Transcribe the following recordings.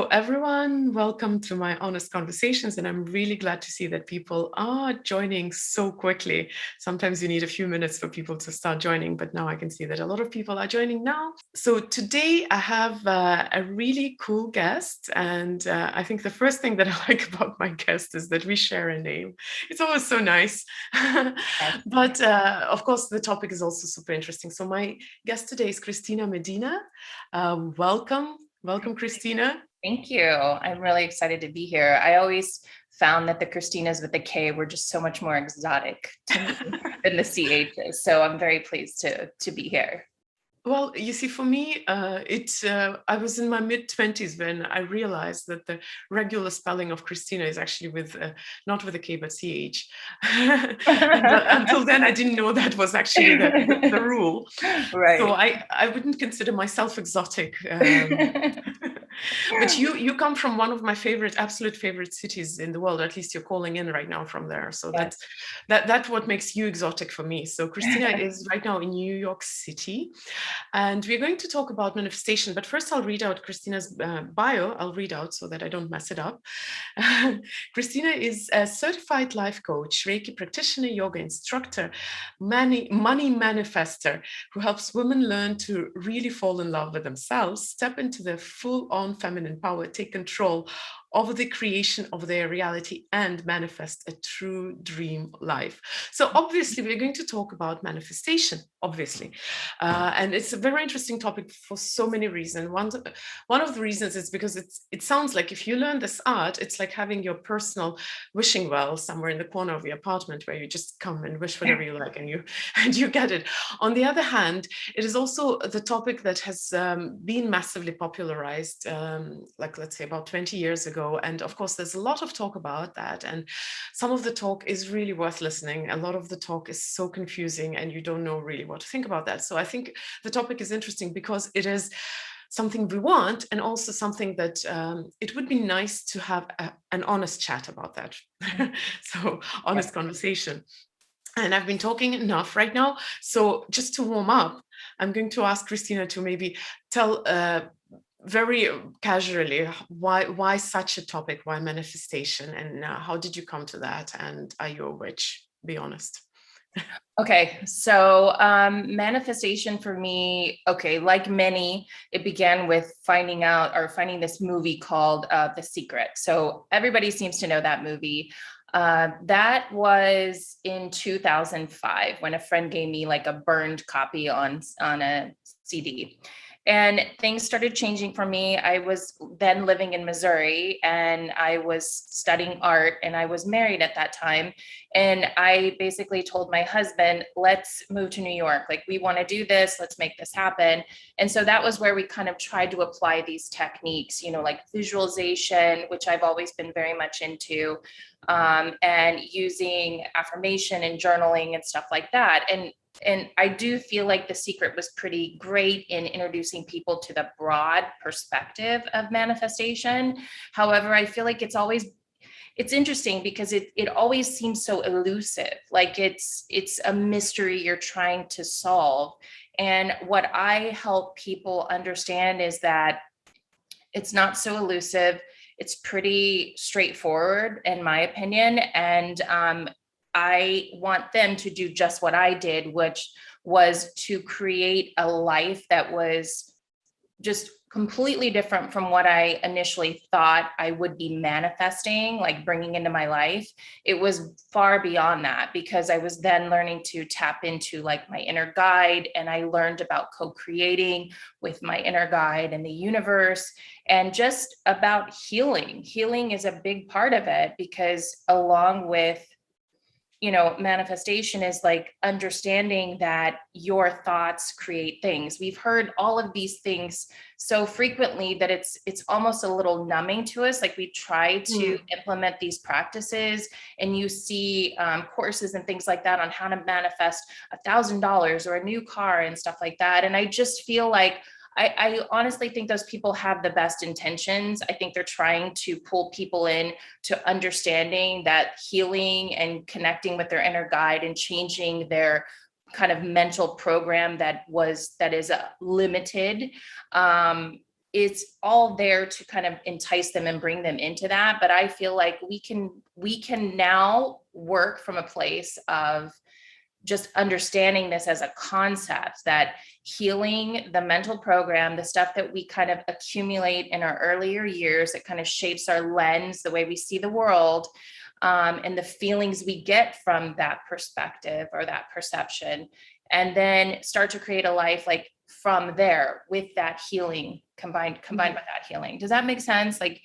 Hello, everyone. Welcome to my honest conversations. And I'm really glad to see that people are joining so quickly. Sometimes you need a few minutes for people to start joining, but now I can see that a lot of people are joining now. So today I have a really cool guest. And I think the first thing that I like about my guest is that we share a name. It's always so nice. But of course, the topic is also super interesting. So my guest today is Christina Medina. Welcome. Welcome, Kristina. Thank you. I'm really excited to be here. I always found that the Kristinas with the K were just so much more exotic to me than the CHs. So I'm very pleased to be here. Well, you see, for me, I was in my mid-20s when I realized that the regular spelling of Kristina is actually with not with a K but CH. But until then, I didn't know that was actually the rule. Right. So I wouldn't consider myself exotic. But you come from one of my absolute favorite cities in the world. At least you're calling in right now from there. So Yes. that's what makes you exotic for me. So Kristina is right now in New York City. And we're going to talk about manifestation, but first I'll read out Kristina's bio. I'll read out so that I don't mess it up. Kristina is a certified life coach, Reiki practitioner, yoga instructor, money manifester, who helps women learn to really fall in love with themselves, step into their full-on feminine power, take control over the creation of their reality and manifest a true dream life. So obviously we're going to talk about manifestation, obviously. And it's a very interesting topic for so many reasons. One of the reasons is because it sounds like if you learn this art, it's like having your personal wishing well somewhere in the corner of your apartment where you just come and wish whatever you like and you get it. On the other hand, it is also the topic that has been massively popularized, like let's say about 20 years ago. And of course, there's a lot of talk about that. And some of the talk is really worth listening. A lot of the talk is so confusing and you don't know really what to think about that. So I think the topic is interesting because it is something we want and also something that it would be nice to have an honest chat about that. So honest conversation. And I've been talking enough right now. So just to warm up, I'm going to ask Kristina to maybe tell very casually why such a topic, why manifestation, and how did you come to that, and are you a witch? Be honest. Okay, so manifestation for me, okay, like many, it began with finding this movie called The Secret. So everybody seems to know that movie. That was in 2005 when a friend gave me like a burned copy on a CD. And things started changing for me. I was then living in Missouri and I was studying art and I was married at that time. And I basically told my husband, let's move to New York. Like, we want to do this. Let's make this happen. And so that was where we kind of tried to apply these techniques, like visualization, which I've always been very much into, and using affirmation and journaling and stuff like that. And I do feel like The Secret was pretty great in introducing people to the broad perspective of manifestation. However, I feel like it's interesting because it always seems so elusive, like it's a mystery you're trying to solve. And what I help people understand is that it's not so elusive. It's pretty straightforward, in my opinion. And I want them to do just what I did, which was to create a life that was just completely different from what I initially thought I would be manifesting, like bringing into my life. It was far beyond that because I was then learning to tap into like my inner guide, and I learned about co-creating with my inner guide and the universe, and just about healing. Healing is a big part of it because along with manifestation is like understanding that your thoughts create things. We've heard all of these things so frequently that it's almost a little numbing to us. Like, we try to implement these practices and you see courses and things like that on how to manifest $1,000 or a new car and stuff like that. And I just feel like I honestly think those people have the best intentions. I think they're trying to pull people in to understanding that healing and connecting with their inner guide and changing their kind of mental program that is limited it's all there to kind of entice them and bring them into that. But I feel like we can now work from a place of just understanding this as a concept, that healing the mental program, the stuff that we kind of accumulate in our earlier years, that kind of shapes our lens, the way we see the world, and the feelings we get from that perspective or that perception, and then start to create a life like from there with that healing combined with that healing. Does that make sense? Like,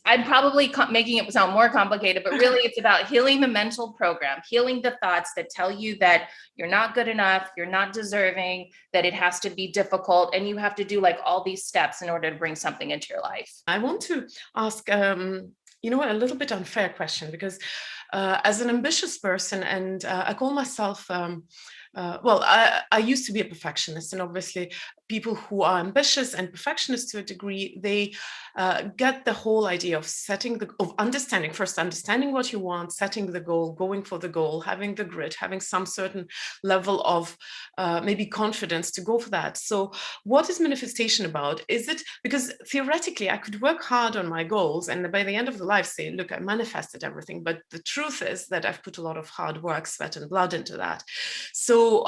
I'm probably making it sound more complicated, but really it's about healing the mental program, healing the thoughts that tell you that you're not good enough, you're not deserving, that it has to be difficult, and you have to do like all these steps in order to bring something into your life. I want to ask, a little bit unfair question, because as an ambitious person, and I call myself, I used to be a perfectionist, and obviously people who are ambitious and perfectionists to a degree, they get the whole idea of understanding what you want, setting the goal, going for the goal, having the grit, having some certain level of maybe confidence to go for that. So what is manifestation about? Is it, because theoretically I could work hard on my goals and by the end of the life say, look, I manifested everything, but the truth is that I've put a lot of hard work, sweat and blood into that. So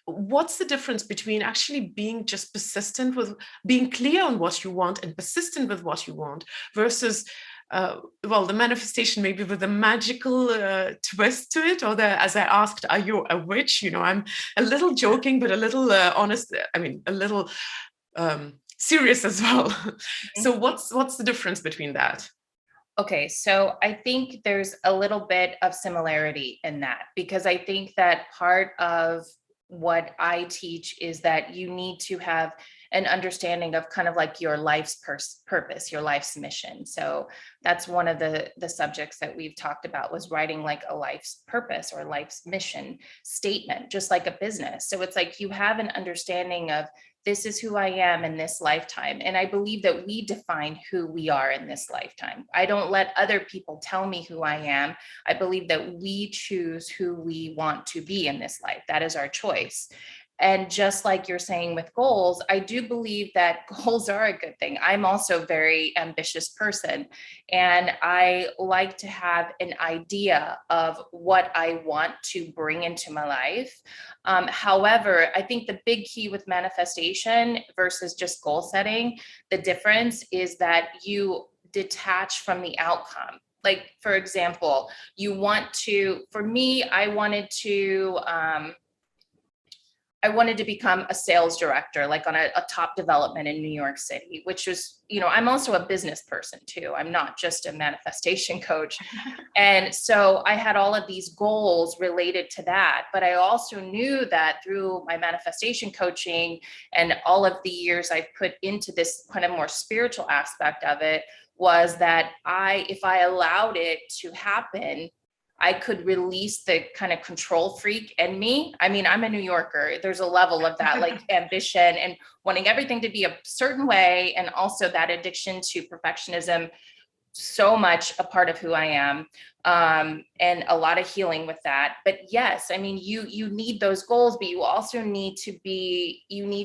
what's the difference between actually being just persistent with being clear on what you want and persistent with what you want versus the manifestation maybe with a magical twist to it, or as I asked, are you a witch? I'm a little joking, but a little honest. I mean, a little serious as well. So what's the difference between that? Okay, so I think there's a little bit of similarity in that, because I think that part of what I teach is that you need to have an understanding of kind of like your life's purpose, your life's mission. So that's one of the subjects that we've talked about, was writing like a life's purpose or life's mission statement, just like a business. So it's like you have an understanding of, this is who I am in this lifetime. And I believe that we define who we are in this lifetime. I don't let other people tell me who I am. I believe that we choose who we want to be in this life. That is our choice. And just like you're saying with goals, I do believe that goals are a good thing. I'm also a very ambitious person, and I like to have an idea of what I want to bring into my life. However, I think the big key with manifestation versus just goal setting, the difference is that you detach from the outcome. Like, for example, for me, I wanted to become a sales director, like on a top development in New York City, which was, I'm also a business person too. I'm not just a manifestation coach. And so I had all of these goals related to that. But I also knew that through my manifestation coaching and all of the years I put into this kind of more spiritual aspect of it, was that if I allowed it to happen, I could release the kind of control freak in me. I mean, I'm a New Yorker. There's a level of that, like ambition and wanting everything to be a certain way. And also that addiction to perfectionism, so much a part of who I am, and a lot of healing with that. But yes, I mean, you need those goals, but you also need to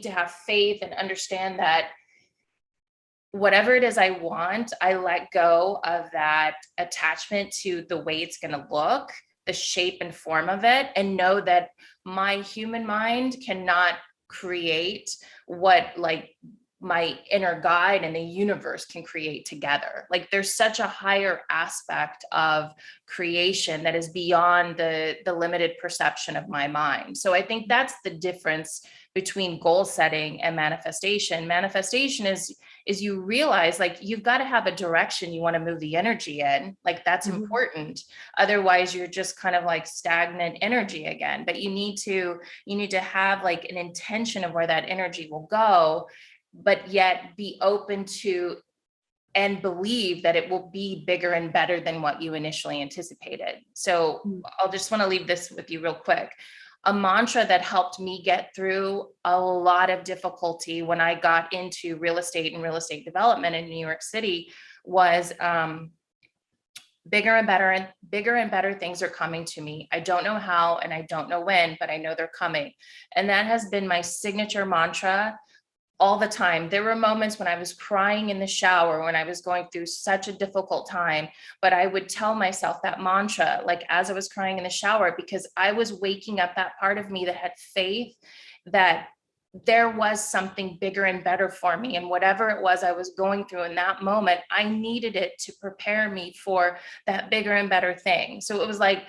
have faith and understand that whatever it is I want, I let go of that attachment to the way it's going to look, the shape and form of it, and know that my human mind cannot create what like my inner guide and the universe can create together. Like, there's such a higher aspect of creation that is beyond the limited perception of my mind. So I think that's the difference between goal setting and manifestation. Manifestation is you realize, like, you've got to have a direction you want to move the energy in. Like, that's important. Otherwise you're just kind of like stagnant energy again. But you need to have like an intention of where that energy will go, but yet be open to and believe that it will be bigger and better than what you initially anticipated. So I'll just want to leave this with you real quick. A mantra that helped me get through a lot of difficulty when I got into real estate and real estate development in New York City was bigger and better things are coming to me. I don't know how and I don't know when, but I know they're coming. And that has been my signature mantra all the time. There were moments when I was crying in the shower, when I was going through such a difficult time, but I would tell myself that mantra, like as I was crying in the shower, because I was waking up that part of me that had faith that there was something bigger and better for me. And whatever it was I was going through in that moment, I needed it to prepare me for that bigger and better thing. So it was like,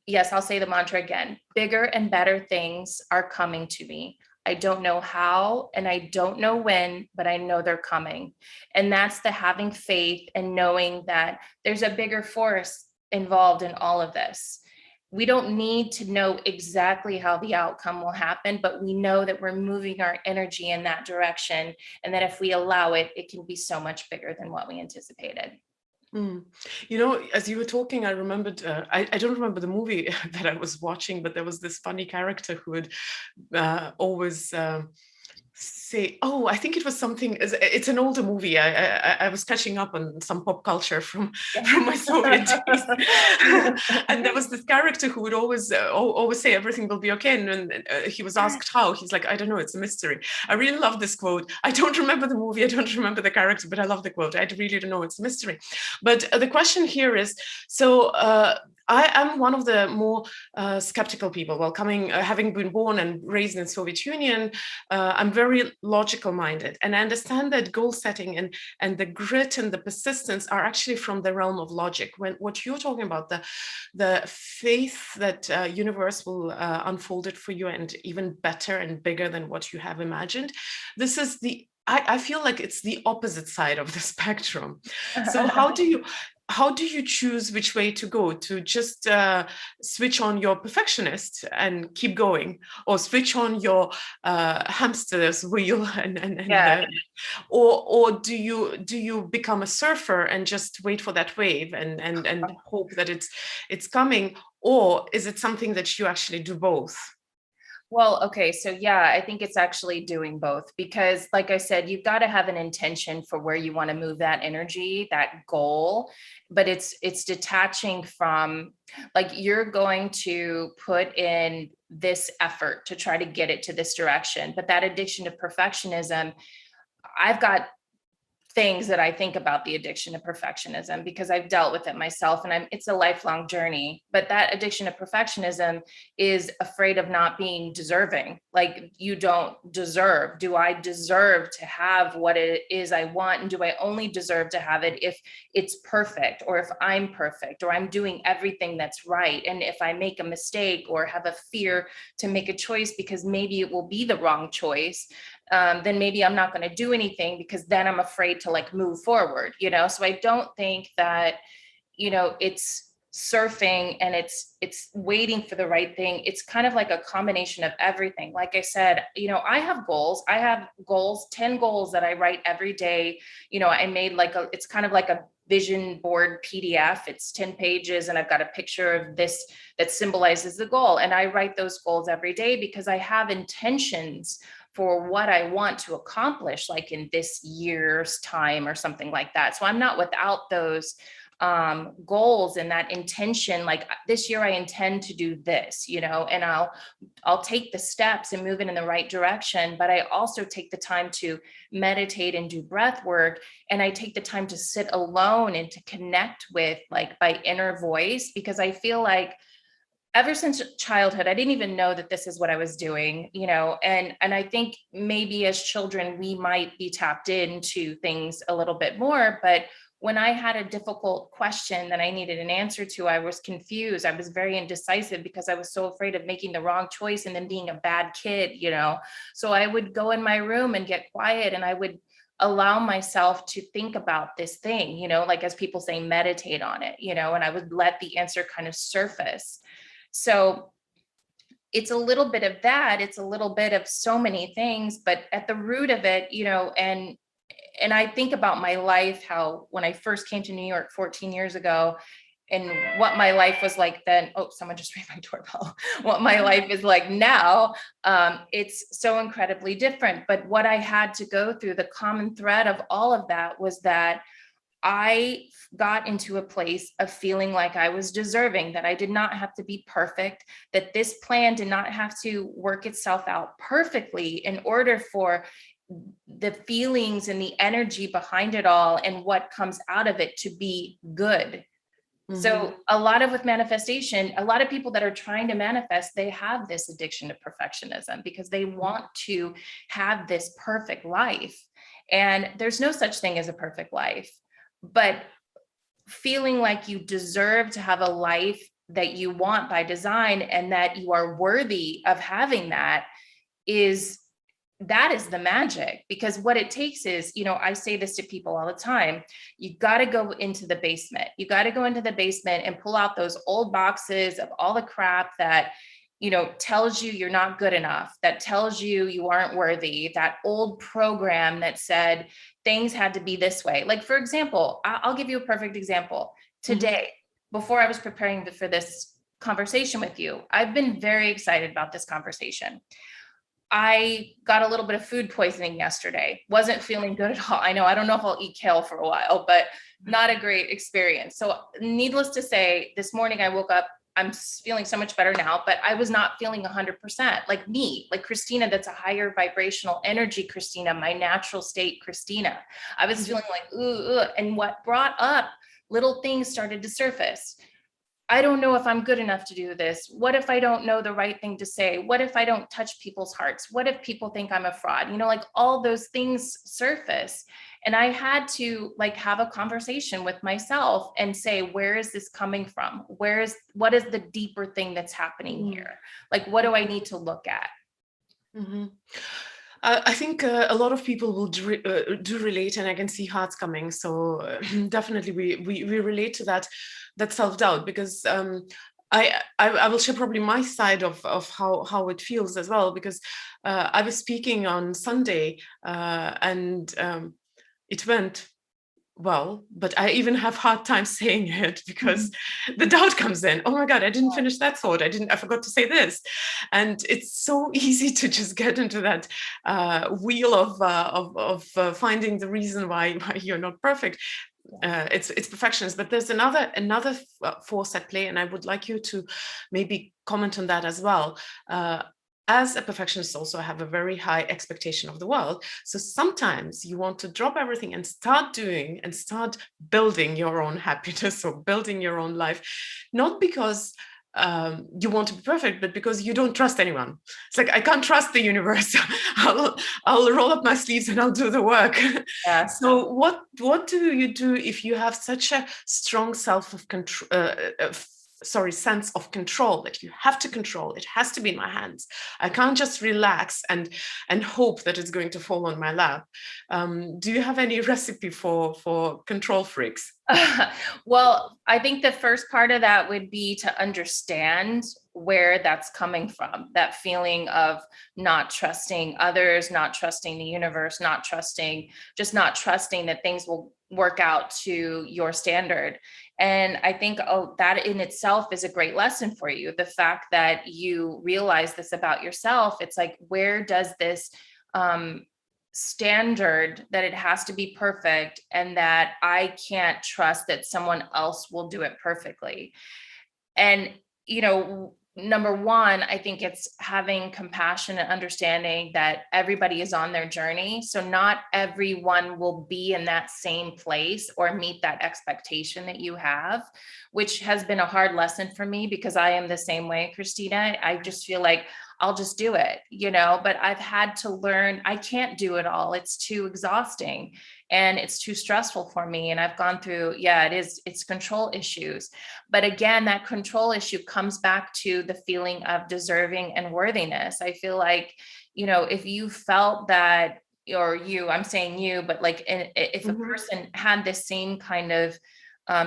yes, I'll say the mantra again, bigger and better things are coming to me. I don't know how, and I don't know when, but I know they're coming. And that's the having faith and knowing that there's a bigger force involved in all of this. We don't need to know exactly how the outcome will happen, but we know that we're moving our energy in that direction. And that if we allow it, it can be so much bigger than what we anticipated. Mm. You know, as you were talking, I remembered, I don't remember the movie that I was watching, but there was this funny character who would always say, oh, I think it was something, it's an older movie. I was catching up on some pop culture from my Soviet days. And there was this character who would always say everything will be okay. And he was asked how, he's like, I don't know, it's a mystery. I really love this quote. I don't remember the movie, I don't remember the character, but I love the quote. I really don't know, it's a mystery. But the question here is, so I am one of the more skeptical people. Well, having been born and raised in the Soviet Union, I'm very logical minded, and I understand that goal setting and the grit and the persistence are actually from the realm of logic. When what you're talking about, the faith that universe will unfold it for you, and even better and bigger than what you have imagined, this is I feel like it's the opposite side of the spectrum. So how do you choose which way to go? To just switch on your perfectionist and keep going, or switch on your hamster's wheel or do you become a surfer and just wait for that wave and hope that it's coming, or is it something that you actually do both? Well, okay. So yeah, I think it's actually doing both because like I said, you've got to have an intention for where you want to move that energy, that goal, but it's detaching from like you're going to put in this effort to try to get it to this direction. But that addiction to perfectionism, I've got things that I think about the addiction to perfectionism because I've dealt with it myself and it's a lifelong journey. But that addiction to perfectionism is afraid of not being deserving. Like you don't deserve. Do I deserve to have what it is I want? And do I only deserve to have it if it's perfect or if I'm perfect or I'm doing everything that's right? And if I make a mistake or have a fear to make a choice because maybe it will be the wrong choice, then maybe I'm not going to do anything because then I'm afraid to like move forward, you know? So I don't think that, you know, it's surfing and it's waiting for the right thing. It's kind of like a combination of everything. Like I said, you know, I have goals, 10 goals that I write every day. You know, I made it's kind of like a vision board PDF. It's 10 pages and I've got a picture of this that symbolizes the goal. And I write those goals every day because I have intentions for what I want to accomplish, like in this year's time or something like that. So I'm not without those goals and that intention. Like this year, I intend to do this, you know, and I'll take the steps and move it in the right direction. But I also take the time to meditate and do breath work. And I take the time to sit alone and to connect with like my inner voice, because I feel like ever since childhood, I didn't even know that this is what I was doing, you know, and I think maybe as children, we might be tapped into things a little bit more, but when I had a difficult question that I needed an answer to, I was confused. I was very indecisive because I was so afraid of making the wrong choice and then being a bad kid, you know, so I would go in my room and get quiet and I would allow myself to think about this thing, you know, like as people say, meditate on it, you know, and I would let the answer kind of surface. So it's a little bit of that. It's a little bit of so many things, but at the root of it, you know, and I think about my life, how when I first came to New York 14 years ago and what my life was like then. Oh, someone just rang my doorbell. What my life is like now, it's so incredibly different. But what I had to go through, the common thread of all of that was that I got into a place of feeling like I was deserving, that I did not have to be perfect, that this plan did not have to work itself out perfectly in order for the feelings and the energy behind it all and what comes out of it to be good. So a lot of with manifestation, a lot of people that are trying to manifest, they have this addiction to perfectionism because they want to have this perfect life. And there's no such thing as a perfect life, but feeling like you deserve to have a life that you want by design and that you are worthy of having that is the magic. Because what it takes is, I say this to people all the time, you got to go into the basement. You got to go into the basement and pull out those old boxes of all the crap that, tells you you're not good enough, that tells you you aren't worthy, that old program that said things had to be this way. Like, for example, I'll give you a perfect example. Today, before I was preparing for this conversation with you, I've been very excited about this conversation. I got a little bit of food poisoning yesterday. Wasn't feeling good at all. I don't know if I'll eat kale for a while, but not a great experience. So needless to say, this morning I woke up, I'm feeling so much better now, but I was not feeling 100% like me, like Kristina, that's a higher vibrational energy, Kristina, my natural state, Kristina. I was feeling like, ooh, and what brought up little things started to surface. I don't know if I'm good enough to do this. What if I don't know the right thing to say? What if I don't touch people's hearts? What if people think I'm a fraud? Like all those things surface. And I had to have a conversation with myself and say, where is this coming from? What is the deeper thing that's happening here? Like, what do I need to look at? I think a lot of people will do relate, and I can see hearts coming. So definitely we relate to that self-doubt, because I will share probably my side of how it feels as well, because I was speaking on Sunday and it went well, but I even have hard time saying it because the doubt comes in. Oh my God, I didn't finish that thought. I forgot to say this. And it's so easy to just get into that wheel of finding the reason why you're not perfect. It's perfectionist, but there's another force at play, and I would like you to maybe comment on that as well. As a perfectionist, also, I have a very high expectation of the world. So sometimes you want to drop everything and start doing and start building your own happiness or building your own life, not because you want to be perfect, but because you don't trust anyone. It's like, I can't trust the universe. I'll roll up my sleeves and I'll do the work. Yeah. So what do you do if you have such a strong sense of control, that you have to control? It has to be in my hands. I can't just relax and hope that it's going to fall on my lap. Do you have any recipe for control freaks? Well, I think the first part of that would be to understand where that's coming from, that feeling of not trusting others, not trusting the universe, not trusting that things will work out to your standard. And I think that in itself is a great lesson for you. The fact that you realize this about yourself, it's like, where does this standard that it has to be perfect and that I can't trust that someone else will do it perfectly? And, number one, I think it's having compassion and understanding that everybody is on their journey. So not everyone will be in that same place or meet that expectation that you have, which has been a hard lesson for me because I am the same way, Kristina. I just feel like I'll just do it, but I've had to learn I can't do it all. It's too exhausting and it's too stressful for me. And I've gone through, it's control issues. But again, that control issue comes back to the feeling of deserving and worthiness. I feel like, if you felt that, or I'm saying you, but if a person had the same kind of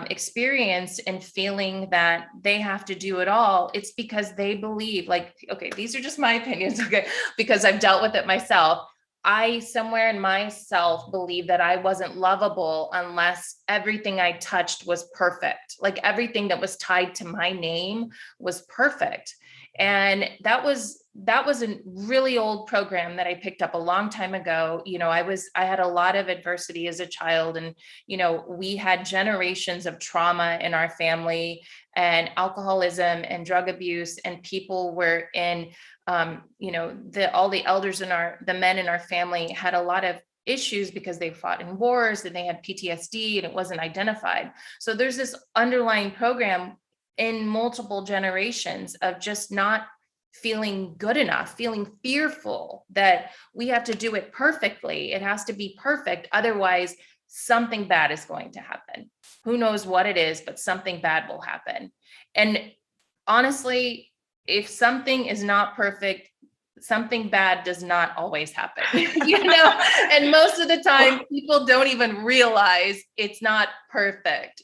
experience and feeling that they have to do it all, it's because they believe, okay, these are just my opinions, okay, because I've dealt with it myself. I somewhere in myself believe that I wasn't lovable unless everything I touched was perfect. Like everything that was tied to my name was perfect. And that was a really old program that I picked up a long time ago. I had a lot of adversity as a child, and, we had generations of trauma in our family, and alcoholism and drug abuse, and people were in, all the elders the men in our family had a lot of issues because they fought in wars and they had PTSD and it wasn't identified. So there's this underlying program in multiple generations of just not feeling good enough, feeling fearful that we have to do it perfectly. It has to be perfect. Otherwise, something bad is going to happen. Who knows what it is, but something bad will happen. And honestly, if something is not perfect, something bad does not always happen, and most of the time people don't even realize it's not perfect,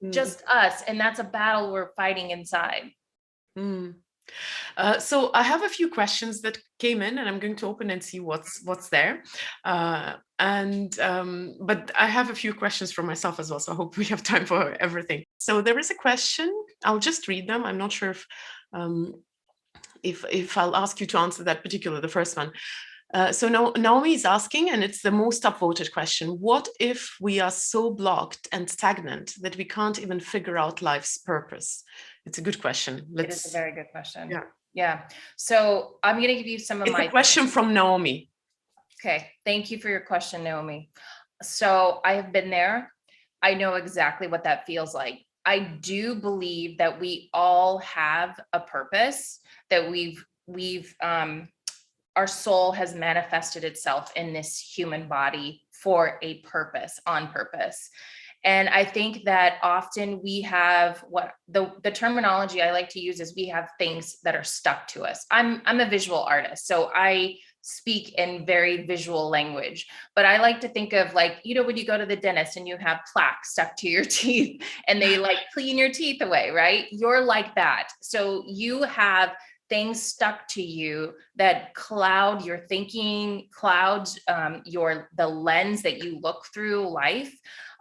just us. And that's a battle we're fighting inside. So I have a few questions that came in, and I'm going to open and see what's there. But I have a few questions for myself as well, so I hope we have time for everything. So there is a question. I'll just read them. I'm not sure if I'll ask you to answer that particular, the first one. So Naomi is asking, and it's the most upvoted question: what if we are so blocked and stagnant that we can't even figure out life's purpose? It's a good question. It is a very good question. Yeah. Yeah. So I'm going to give you some of my question from Naomi. Okay. Thank you for your question, Naomi. So I have been there. I know exactly what that feels like. I do believe that we all have a purpose, that our soul has manifested itself in this human body for a purpose, on purpose. And I think that often we have what the terminology I like to use is we have things that are stuck to us. I'm a visual artist, so I speak in very visual language, but I like to think of like, when you go to the dentist and you have plaque stuck to your teeth and they like clean your teeth away, right? You're like that. So you have things stuck to you that cloud your thinking, clouds the lens that you look through life.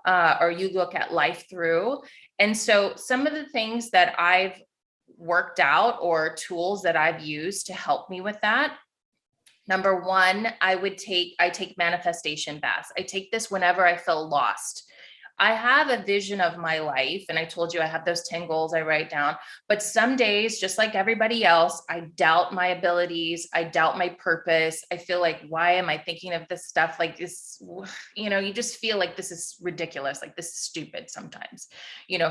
Or you look at life through. And so some of the things that I've worked out or tools that I've used to help me with that. Number one, I take manifestation baths. I take this whenever I feel lost. I have a vision of my life, and I told you I have those 10 goals I write down, but some days, just like everybody else, I doubt my abilities. I doubt my purpose. I feel like, why am I thinking of this stuff like this? You just feel like this is ridiculous, like this is stupid sometimes,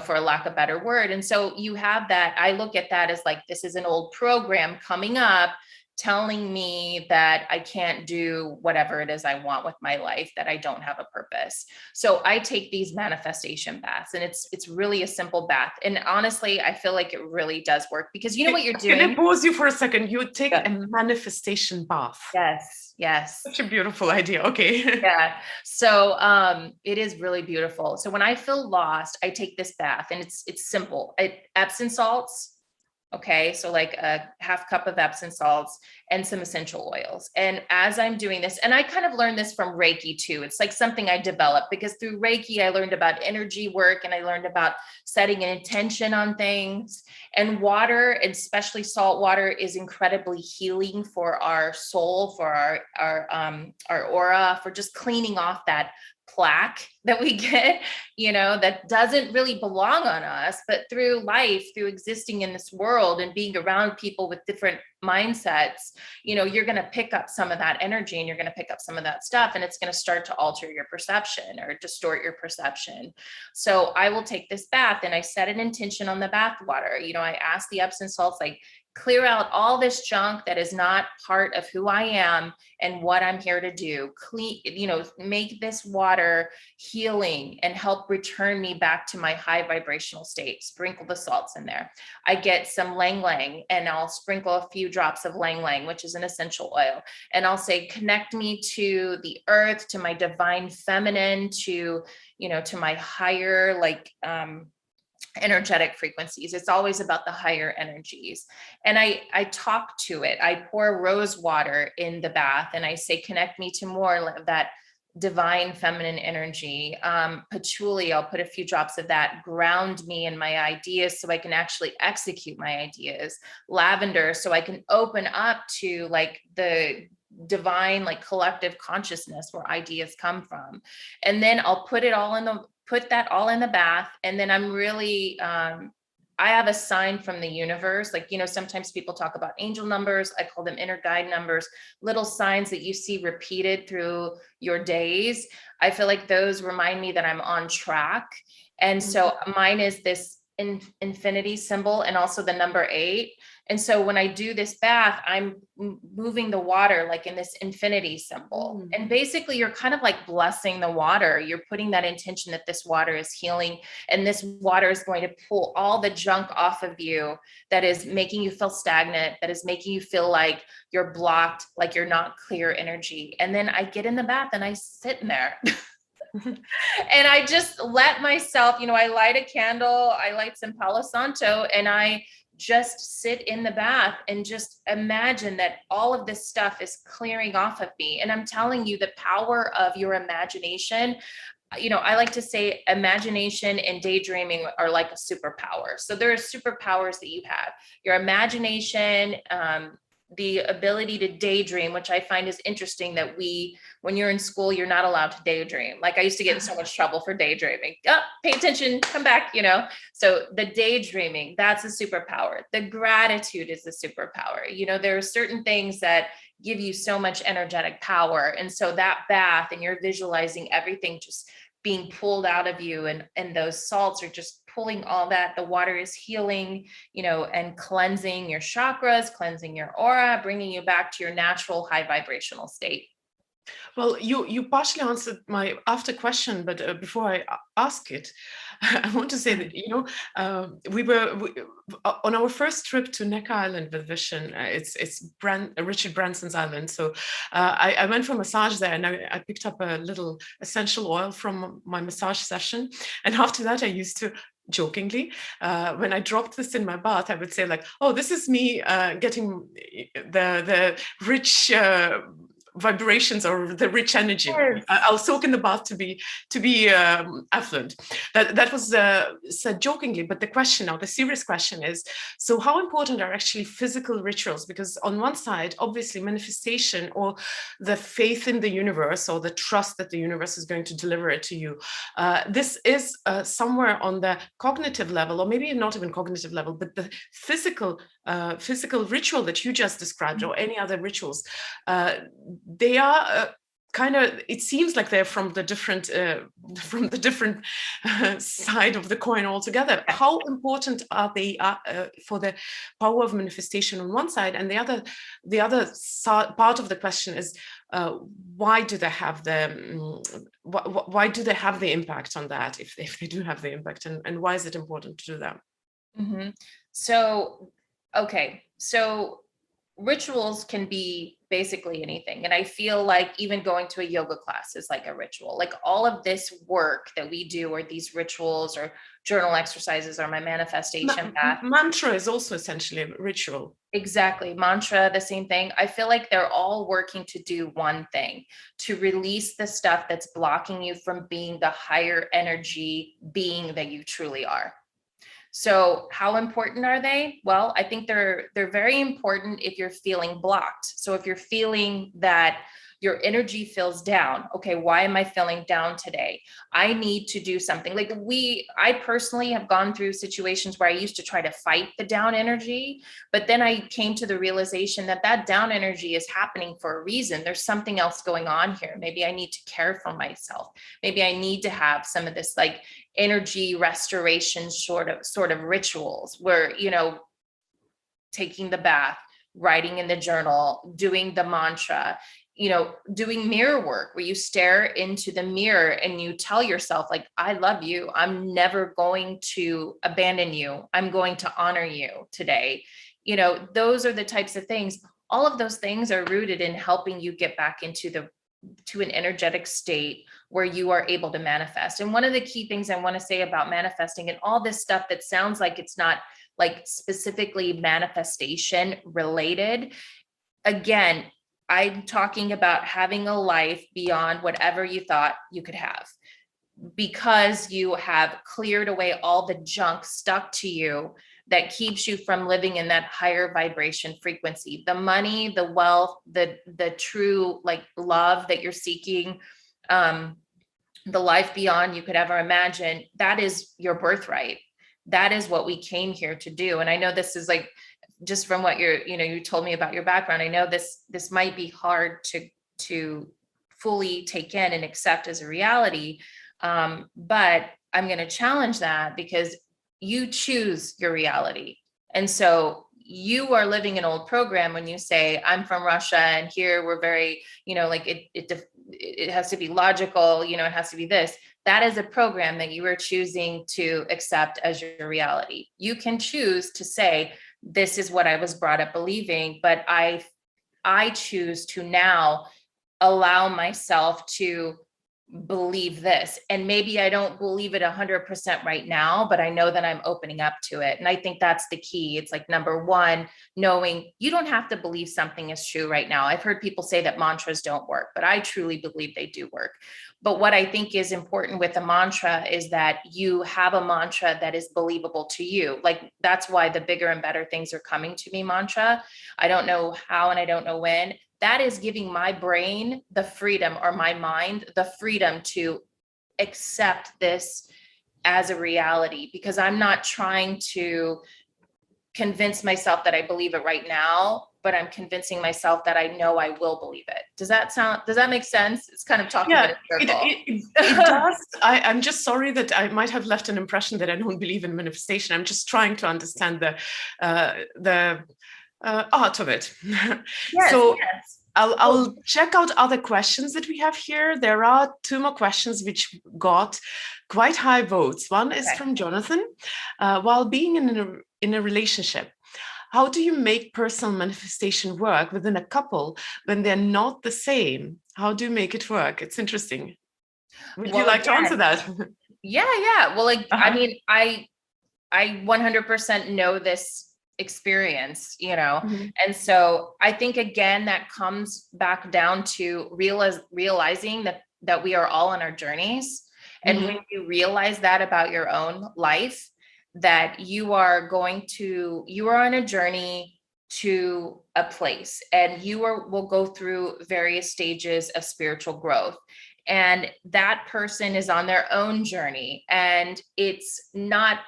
for a lack of a better word. And so you have that. I look at that as like, this is an old program coming up, telling me that I can't do whatever it is I want with my life, that I don't have a purpose. So I take these manifestation baths, and it's really a simple bath. And honestly, I feel like it really does work, because you know what you're doing. Can I pause you for a second? You would take a manifestation bath. Yes. Such a beautiful idea. Okay. Yeah. So it is really beautiful. So when I feel lost, I take this bath, and it's simple. Epsom salts. Okay, so like a half cup of Epsom salts and some essential oils. And as I'm doing this, and I kind of learned this from Reiki too. It's like something I developed, because through Reiki, I learned about energy work, and I learned about setting an intention on things. And water, and especially salt water, is incredibly healing for our soul, for our aura, for just cleaning off that plaque that we get, that doesn't really belong on us. But through life, through existing in this world and being around people with different mindsets, you're going to pick up some of that energy, and you're going to pick up some of that stuff, and it's going to start to alter your perception or distort your perception. So I will take this bath, and I set an intention on the bath water. I ask the Epsom salts, like, clear out all this junk that is not part of who I am and what I'm here to do. Clean, make this water healing and help return me back to my high vibrational state. Sprinkle the salts in there. I get some lang lang, and I'll sprinkle a few drops of lang lang, which is an essential oil. And I'll say, connect me to the earth, to my divine feminine, to my higher, energetic frequencies. It's always about the higher energies. And I talk to it. I pour rose water in the bath, and I say, connect me to more of that divine feminine energy. Patchouli, I'll put a few drops of that, ground me in my ideas so I can actually execute my ideas. Lavender, so I can open up to like the divine, like collective consciousness where ideas come from. And then I'll put that all in the bath. And then I'm really, I have a sign from the universe. Like, sometimes people talk about angel numbers. I call them inner guide numbers, little signs that you see repeated through your days. I feel like those remind me that I'm on track. And so mine is this infinity symbol and also the number 8. And so when I do this bath, I'm moving the water like in this infinity symbol. And basically you're kind of like blessing the water. You're putting that intention that this water is healing, and this water is going to pull all the junk off of you that is making you feel stagnant, that is making you feel like you're blocked, like you're not clear energy. And then I get in the bath and I sit in there. And I just let myself, I light a candle, I light some Palo Santo, and I just sit in the bath and just imagine that all of this stuff is clearing off of me. And I'm telling you, the power of your imagination, I like to say imagination and daydreaming are like a superpower. So there are superpowers that you have. Your imagination, the ability to daydream, which I find is interesting that when you're in school, you're not allowed to daydream. Like I used to get in so much trouble for daydreaming. Oh, pay attention, come back, So the daydreaming, that's a superpower. The gratitude is the superpower. There are certain things that give you so much energetic power. And so that bath, and you're visualizing everything just being pulled out of you, and those salts are just pulling all that. The water is healing, and cleansing your chakras, cleansing your aura, bringing you back to your natural high vibrational state. Well, you partially answered my after question, but before I ask it, I want to say that we were on our first trip to Necker Island with Vision. It's Richard Branson's island. So I went for a massage there, and I picked up a little essential oil from my massage session, and after that I used to jokingly, when I dropped this in my bath, I would say like, "Oh, this is me getting the rich." Vibrations or the rich energy. Yes. I'll soak in the bath to be affluent. That was said jokingly, but the serious question is: so how important are actually physical rituals? Because on one side, obviously, manifestation or the faith in the universe or the trust that the universe is going to deliver it to you. This is somewhere on the cognitive level, or maybe not even cognitive level, but the physical ritual that you just described, or any other rituals. They are kind of, it seems like they're from the different side of the coin altogether. How important are they for the power of manifestation on one side, and the other part of the question is why do they have why do they have the impact on that, if they do have the impact, and why is it important to do that? Mm-hmm. So rituals can be basically anything. And I feel like even going to a yoga class is like a ritual. Like all of this work that we do, or these rituals or journal exercises, or my manifestation path. Mantra is also essentially a ritual. Exactly. Mantra, the same thing. I feel like they're all working to do one thing: to release the stuff that's blocking you from being the higher energy being that you truly are. So how important are they? Well, I think they're very important if you're feeling blocked. So if you're feeling that your energy feels down, okay, why am I feeling down today? I need to do something. Like I personally have gone through situations where I used to try to fight the down energy, but then I came to the realization that down energy is happening for a reason. There's something else going on here. Maybe I need to care for myself. Maybe I need to have some of this like energy restoration sort of rituals where, taking the bath, writing in the journal, doing the mantra, doing mirror work where you stare into the mirror and you tell yourself like, I love you. I'm never going to abandon you. I'm going to honor you today. Those are the types of things. All of those things are rooted in helping you get back to an energetic state where you are able to manifest. And one of the key things I want to say about manifesting and all this stuff that sounds like it's not like specifically manifestation related, again, I'm talking about having a life beyond whatever you thought you could have, because you have cleared away all the junk stuck to you that keeps you from living in that higher vibration frequency. The money, the wealth, the true like love that you're seeking, the life beyond you could ever imagine, that is your birthright. That is what we came here to do. And I know this is like, just from what you told me about your background, I know this might be hard to fully take in and accept as a reality. But I'm going to challenge that, because you choose your reality. And so you are living an old program when you say, I'm from Russia and here we're very, like it has to be logical, it has to be this. That is a program that you are choosing to accept as your reality. You can choose to say, this is what I was brought up believing, but I choose to now allow myself to believe this. And maybe I don't believe it 100% right now, but I know that I'm opening up to it. And I think that's the key. It's like, number one, knowing you don't have to believe something is true right now. I've heard people say that mantras don't work, but I truly believe they do work. But what I think is important with a mantra is that you have a mantra that is believable to you. Like, that's why the bigger and better things are coming to me mantra. I don't know how and I don't know when. That is giving my brain the freedom, or my mind the freedom, to accept this as a reality, because I'm not trying to convince myself that I believe it right now, but I'm convincing myself that I know I will believe it. Does that make sense? It's kind of talking in a circle. It does. I'm just sorry that I might have left an impression that I don't believe in manifestation. I'm just trying to understand the art of it. Yes, so yes. I'll check out other questions that we have here. There are 2 more questions which got quite high votes. One is from Jonathan. While being in a relationship, how do you make personal manifestation work within a couple when they're not the same? How do you make it work? It's interesting. Would you like to answer that? Yeah. Well, I mean, I 100% know this experience, and so I think, again, that comes back down to realizing that we are all on our journeys. And when you realize that about your own life, that you are on a journey to a place, and will go through various stages of spiritual growth. And that person is on their own journey, and it's not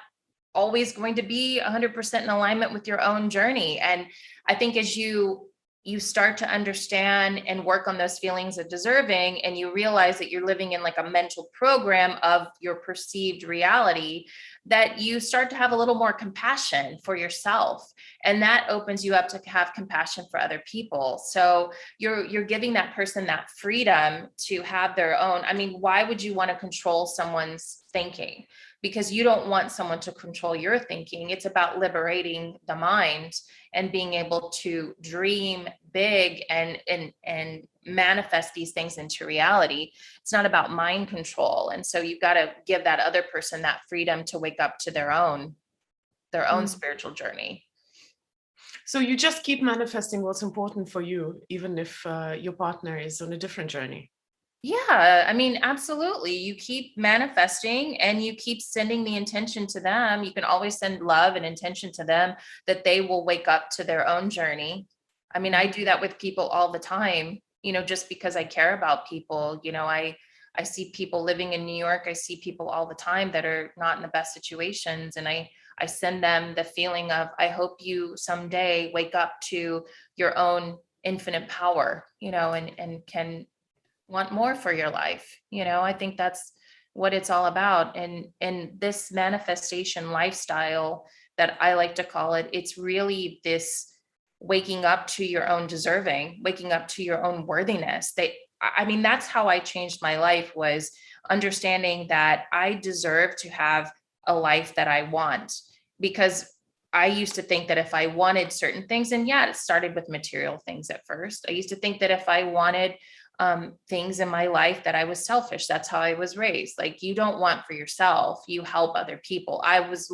always going to be 100% in alignment with your own journey. And I think as you start to understand and work on those feelings of deserving, and you realize that you're living in like a mental program of your perceived reality, that you start to have a little more compassion for yourself. And that opens you up to have compassion for other people. So you're giving that person that freedom to have their own. I mean, why would you want to control someone's thinking? Because you don't want someone to control your thinking. It's about liberating the mind and being able to dream big and manifest these things into reality. It's not about mind control. And so you've got to give that other person that freedom to wake up to their own spiritual journey. So you just keep manifesting what's important for you, even if your partner is on a different journey. Yeah, I mean, absolutely. You keep manifesting and you keep sending the intention to them. You can always send love and intention to them that they will wake up to their own journey. I mean, I do that with people all the time, just because I care about people. I see people living in New York. I see people all the time that are not in the best situations. And I send them the feeling of, I hope you someday wake up to your own infinite power, and can want more for your life. I think that's what it's all about. And this manifestation lifestyle that I like to call it, it's really this waking up to your own deserving, waking up to your own worthiness. That's how I changed my life, was understanding that I deserve to have a life that I want. Because I used to think that if I wanted certain things, and it started with material things at first. I used to think that if I wanted things in my life that I was selfish. That's how I was raised. Like, you don't want for yourself, you help other people. I was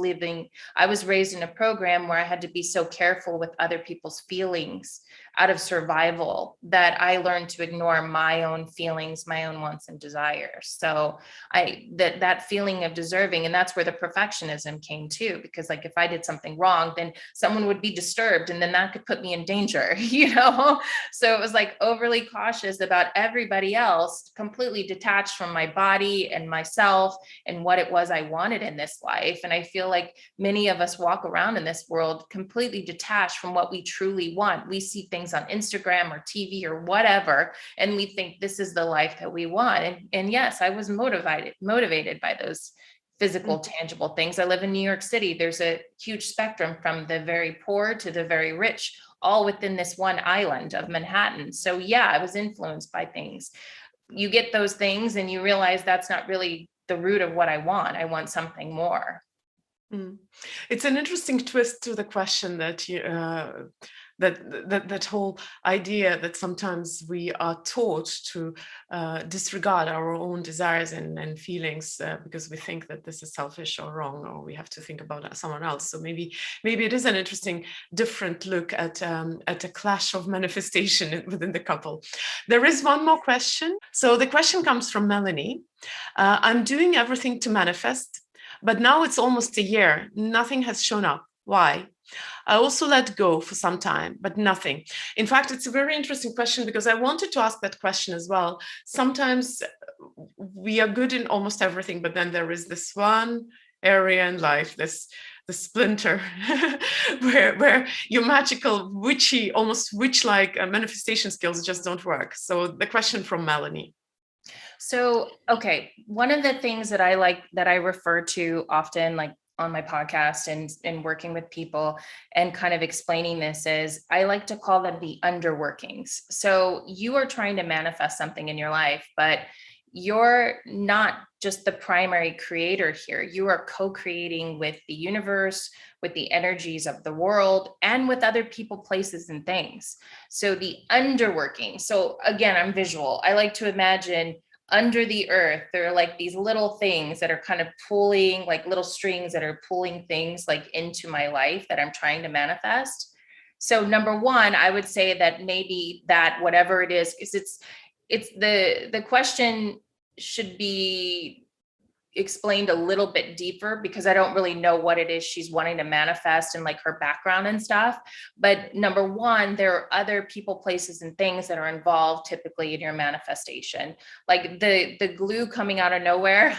raised in a program where I had to be so careful with other people's feelings out of survival that I learned to ignore my own feelings, my own wants and desires. So that feeling of deserving, and that's where the perfectionism came too, because like if I did something wrong, then someone would be disturbed and then that could put me in danger, So it was like overly cautious about everybody else, completely detached from my body and myself and what it was I wanted in this life. And I feel like many of us walk around in this world completely detached from what we truly want. We see things on Instagram or TV or whatever, and we think this is the life that we want. And yes, I was motivated by those physical, tangible things. I live in New York City. There's a huge spectrum from the very poor to the very rich, all within this one island of Manhattan. So yeah, I was influenced by things. You get those things and you realize that's not really the root of what I want. I want something more. It's an interesting twist to the question that you that whole idea that sometimes we are taught to disregard our own desires and feelings because we think that this is selfish or wrong, or we have to think about someone else. So maybe it is an interesting, different look at a clash of manifestation within the couple. There is one more question. So the question comes from Melanie. I'm doing everything to manifest, but now it's almost a year. Nothing has shown up. Why? I also let go for some time, but nothing. In fact, it's a very interesting question because I wanted to ask that question as well. Sometimes we are good in almost everything, but then there is this one area in life, the splinter, where your magical, witchy, almost witch-like manifestation skills just don't work. So the question from Melanie. So, okay, one of the things that I refer to often, like on my podcast and working with people and kind of explaining this, is I like to call them the underworkings. So you are trying to manifest something in your life, but you're not just the primary creator here. You are co-creating with the universe, with the energies of the world, and with other people, places, and things. So the underworking. So again, I'm visual. I like to imagine under the earth, there are like these little things that are kind of pulling, like little strings that are pulling things like into my life that I'm trying to manifest. So number one, I would say that maybe that whatever it is, because it's the question should be explained a little bit deeper, because I don't really know what it is she's wanting to manifest and like her background and stuff. But number one, there are other people, places, and things that are involved typically in your manifestation. Like the glue coming out of nowhere.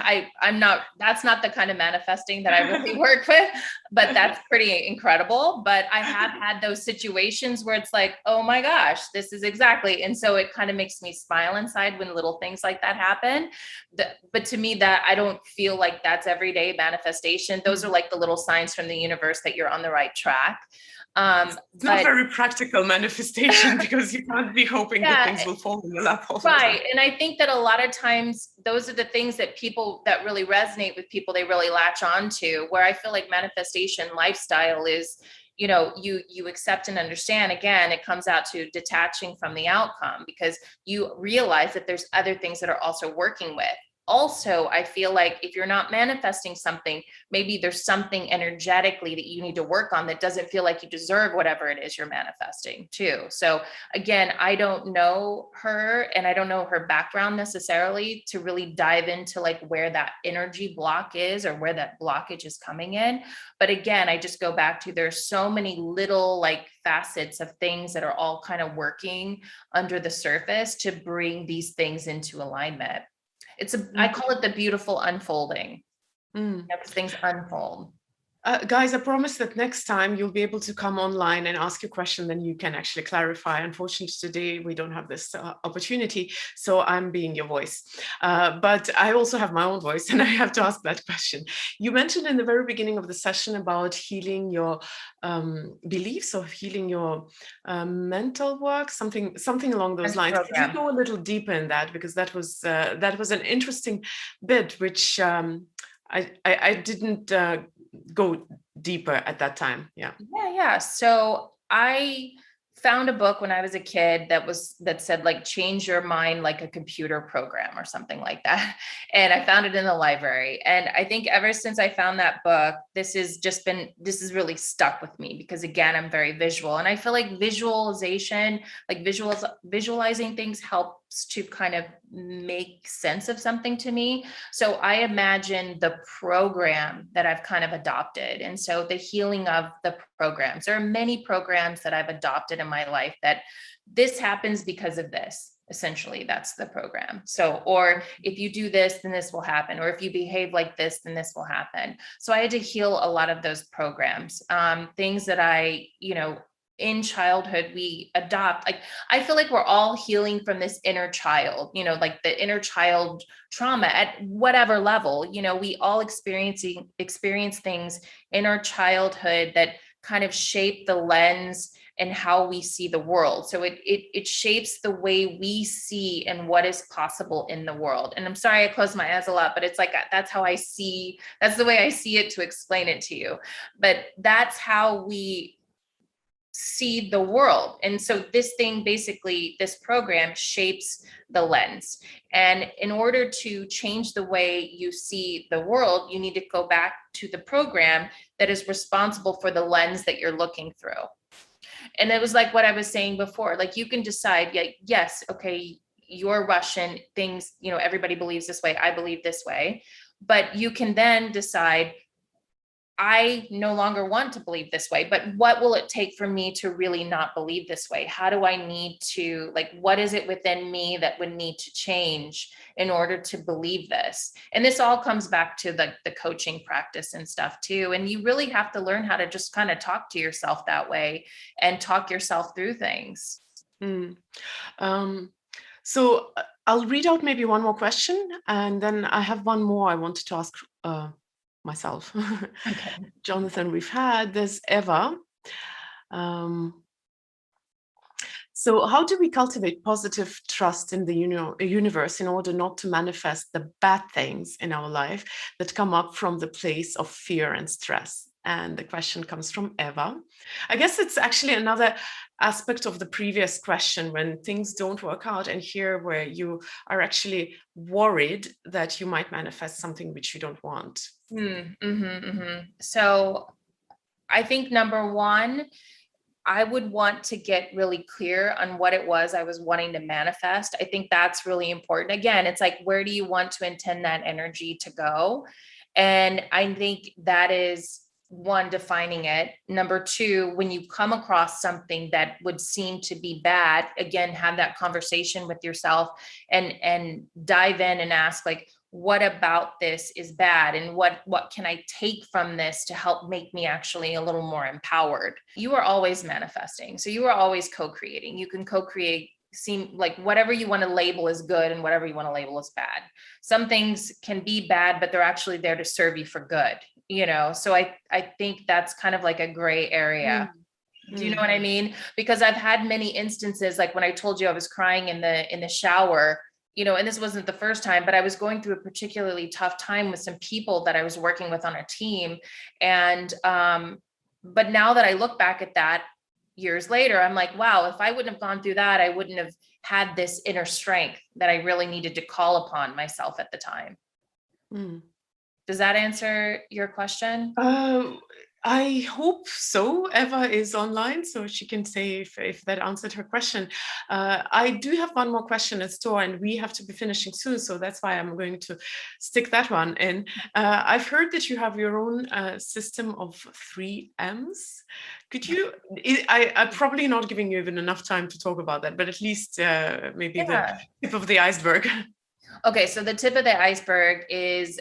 That's not the kind of manifesting that I really work with, but that's pretty incredible. But I have had those situations where it's like, oh my gosh, this is exactly. And so it kind of makes me smile inside when little things like that happen. But to me, that I don't feel like that's everyday manifestation. Those are like the little signs from the universe that you're on the right track. It's not very practical manifestation because you can't be hoping that things will fall in your lap all the time. Right. And I think that a lot of times those are the things that people that really resonate with people, they really latch on to, where I feel like manifestation lifestyle is, you accept and understand. Again, it comes out to detaching from the outcome, because you realize that there's other things that are also working with. Also, I feel like if you're not manifesting something, maybe there's something energetically that you need to work on that doesn't feel like you deserve whatever it is you're manifesting too. So again, I don't know her and I don't know her background necessarily to really dive into like where that energy block is or where that blockage is coming in. But again, I just go back to there's so many little like facets of things that are all kind of working under the surface to bring these things into alignment. I call it the beautiful unfolding. Because things unfold. Guys, I promise that next time you'll be able to come online and ask your question, then you can actually clarify. Unfortunately, today we don't have this opportunity, so I'm being your voice. But I also have my own voice, and I have to ask that question. You mentioned in the very beginning of the session about healing your beliefs or healing your mental work, something along those lines. Could you go a little deeper in that? Because that was an interesting bit, which I didn't go deeper at that time. Yeah. So I found a book when I was a kid that said like change your mind like a computer program or something like that. And I found it in the library. And I think ever since I found that book, this has really stuck with me because again, I'm very visual. And I feel like visualization, like visualizing things helps to kind of make sense of something to me. So I imagine the program that I've kind of adopted. And so the healing of the programs. There are many programs that I've adopted in my life that this happens because of this. Essentially, that's the program. So, or if you do this, then this will happen. Or if you behave like this, then this will happen. So I had to heal a lot of those programs, things that in childhood we adopt. Like I feel like we're all healing from this inner child, like the inner child trauma at whatever level. We all experience things in our childhood that kind of shape the lens and how we see the world. So it shapes the way we see and what is possible in the world. And I'm sorry, I close my eyes a lot, but it's like, that's the way I see it to explain it to you. But that's how we see the world. And so this program shapes the lens. And in order to change the way you see the world, you need to go back to the program that is responsible for the lens that you're looking through. And it was like what I was saying before, like you can decide, yes, okay, you're Russian, things, everybody believes this way, I believe this way. But you can then decide, I no longer want to believe this way, but what will it take for me to really not believe this way? How do I need to, what is it within me that would need to change in order to believe this? And this all comes back to the coaching practice and stuff too. And you really have to learn how to just kind of talk to yourself that way and talk yourself through things. So I'll read out maybe one more question, and then I have one more I wanted to ask myself. Okay. Jonathan, there's Eva. So how do we cultivate positive trust in the universe in order not to manifest the bad things in our life that come up from the place of fear and stress? And the question comes from Eva. I guess it's actually another aspect of the previous question, when things don't work out, and here where you are actually worried that you might manifest something which you don't want. So I think number one, I would want to get really clear on what it was I was wanting to manifest. I think that's really important. Again, it's like, where do you want to intend that energy to go? And I think that is one, defining it. Number two, when you come across something that would seem to be bad, again, have that conversation with yourself and dive in and ask, what about this is bad, and what can I take from this to help make me actually a little more empowered? You are always manifesting, so you are always co-creating. You can co-create, seem like whatever you want to label as good and whatever you want to label as bad. Some things can be bad, but they're actually there to serve you for good, so I think that's kind of like a gray area. Do you know what I mean? Because I've had many instances, like when I told you I was crying in the shower, and this wasn't the first time, but I was going through a particularly tough time with some people that I was working with on a team. And, but now that I look back at that years later, I'm like, wow, if I wouldn't have gone through that, I wouldn't have had this inner strength that I really needed to call upon myself at the time. Does that answer your question? I hope so. Eva is online, so she can say if that answered her question. I do have one more question in store, and we have to be finishing soon, so that's why I'm going to stick that one in. I've heard that you have your own system of 3 M's. Could you, I'm probably not giving you even enough time to talk about that, but at least maybe the tip of the iceberg. Okay, so the tip of the iceberg is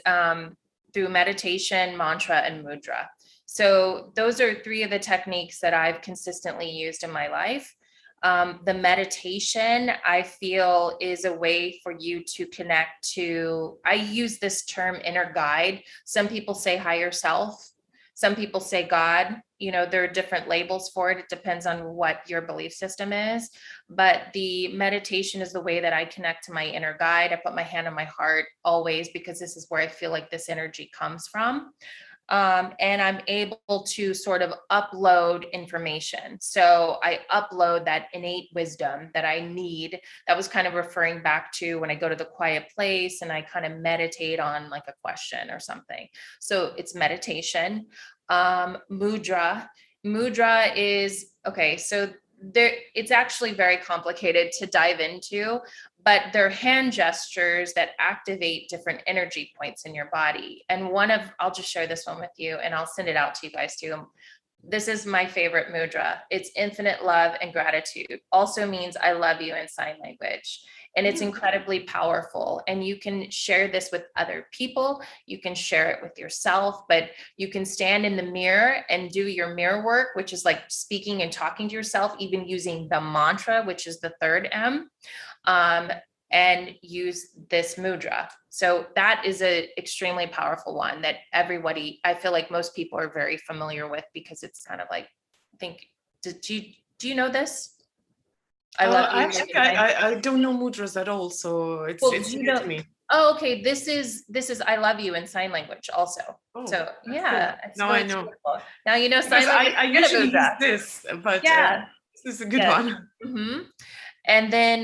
through meditation, mantra, and mudra. So those are 3 of the techniques that I've consistently used in my life. The meditation, I feel, is a way for you to connect to, I use this term inner guide. Some people say higher self. Some people say God. There are different labels for it. It depends on what your belief system is. But the meditation is the way that I connect to my inner guide. I put my hand on my heart always, because this is where I feel like this energy comes from. and I'm able to sort of upload information. So I upload that innate wisdom that I need. That was kind of referring back to when I go to the quiet place and I kind of meditate on like a question or something. So it's meditation. Mudra. Mudra is, okay, so there, it's actually very complicated to dive into, but they're hand gestures that activate different energy points in your body. And I'll just share this one with you and I'll send it out to you guys too. This is my favorite mudra. It's infinite love and gratitude. Also means I love you in sign language. And it's incredibly powerful. And you can share this with other people. You can share it with yourself, but you can stand in the mirror and do your mirror work, which is like speaking and talking to yourself, even using the mantra, which is the third M. And use this mudra. So that is an extremely powerful one that everybody, I feel like most people are very familiar with, because it's kind of like, do you know this? I love you. Actually, I don't know mudras at all, so it's new to me. Oh, okay. This is I love you in sign language also. Oh, so yeah. Cool. Now I know. Beautiful. Now you know sign language. I usually use this, but yeah, this is a good one. Mm-hmm. And then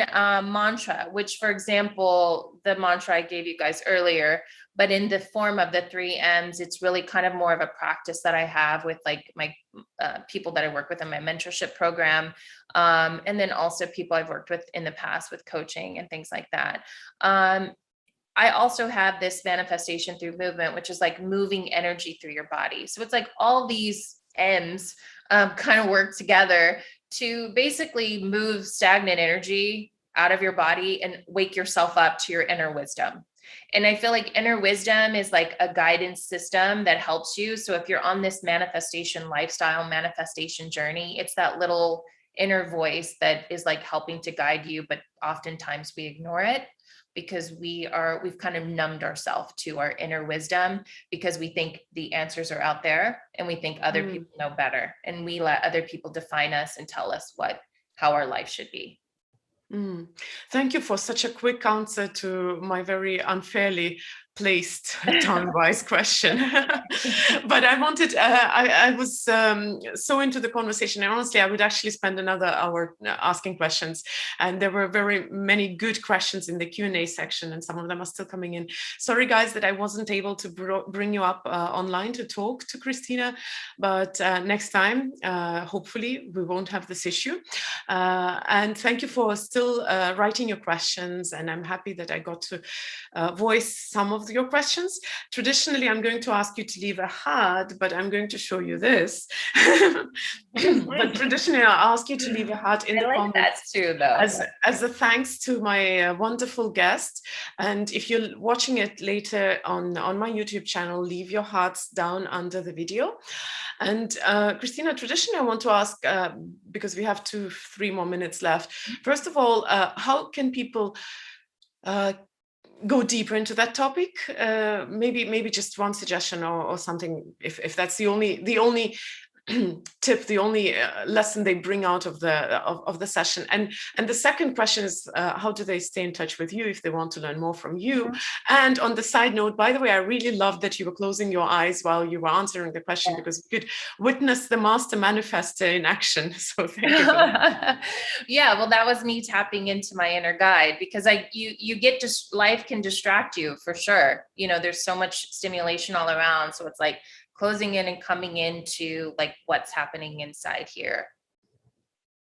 mantra, which, for example, the mantra I gave you guys earlier, but in the form of the 3 M's, it's really kind of more of a practice that I have with like my people that I work with in my mentorship program. And then also people I've worked with in the past with coaching and things like that. I also have this manifestation through movement, which is like moving energy through your body. So it's like all these M's kind of work together to basically move stagnant energy out of your body and wake yourself up to your inner wisdom. And I feel like inner wisdom is like a guidance system that helps you. So if you're on this manifestation lifestyle, manifestation journey, it's that little inner voice that is like helping to guide you, but oftentimes we ignore it because we've kind of numbed ourselves to our inner wisdom because we think the answers are out there and we think other people know better. And we let other people define us and tell us how our life should be. Thank you for such a quick answer to my very unfairly placed time-wise question. But I wanted, I was so into the conversation, and honestly, I would actually spend another hour asking questions. And there were very many good questions in the Q&A section, and some of them are still coming in. Sorry, guys, that I wasn't able to bring you up online to talk to Kristina, but next time, hopefully, we won't have this issue. And thank you for still writing your questions, and I'm happy that I got to voice some of your questions. Traditionally, I'm going to ask you to leave a heart, but I'm going to show you this. But traditionally, I'll ask you to leave a heart in the comments. That too, though. As a thanks to my wonderful guest. And if you're watching it later on my YouTube channel, leave your hearts down under the video. And Kristina, traditionally, I want to ask, because we have 2-3 more minutes left. First of all, how can people go deeper into that topic? Maybe just one suggestion or something, if that's the only tip, the only lesson they bring out of the session. And the second question is, how do they stay in touch with you if they want to learn more from you? And on the side note, by the way, I really loved that you were closing your eyes while you were answering the question, because you could witness the master manifester in action. So thank you for that. Yeah, well, that was me tapping into my inner guide, because you get life can distract you for sure. There's so much stimulation all around. So it's like closing in and coming into like what's happening inside here.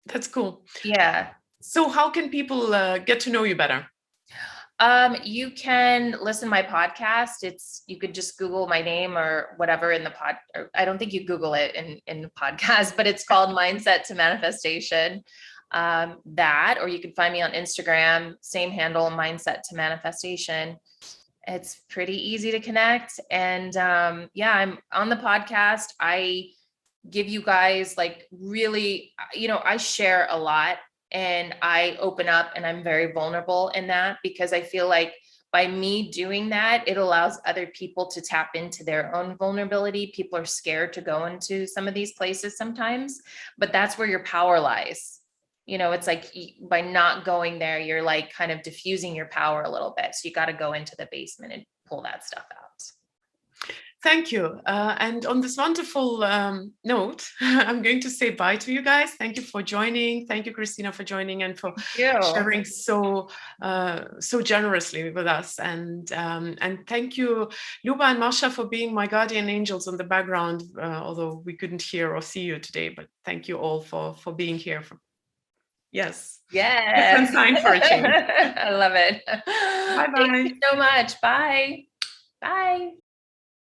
That's cool. Yeah. So how can people get to know you better? You can listen to my podcast. You could just Google my name or whatever in the I don't think you Google it in the podcast, but it's called Mindset to Manifestation. Or you can find me on Instagram, same handle, Mindset to Manifestation. It's pretty easy to connect. And I'm on the podcast. I give you guys like really, I share a lot and I open up and I'm very vulnerable in that, because I feel like by me doing that, it allows other people to tap into their own vulnerability. People are scared to go into some of these places sometimes, but that's where your power lies. It's like by not going there, you're like kind of diffusing your power a little bit. So you got to go into the basement and pull that stuff out. Thank you. And on this wonderful note, I'm going to say bye to you guys. Thank you for joining. Thank you, Kristina, for joining and for sharing so generously with us. And thank you, Luba and Masha, for being my guardian angels in the background, although we couldn't hear or see you today. But thank you all for being here. Yes. Different sign for a change. I love it. Bye-bye. Thank you so much. Bye. Bye.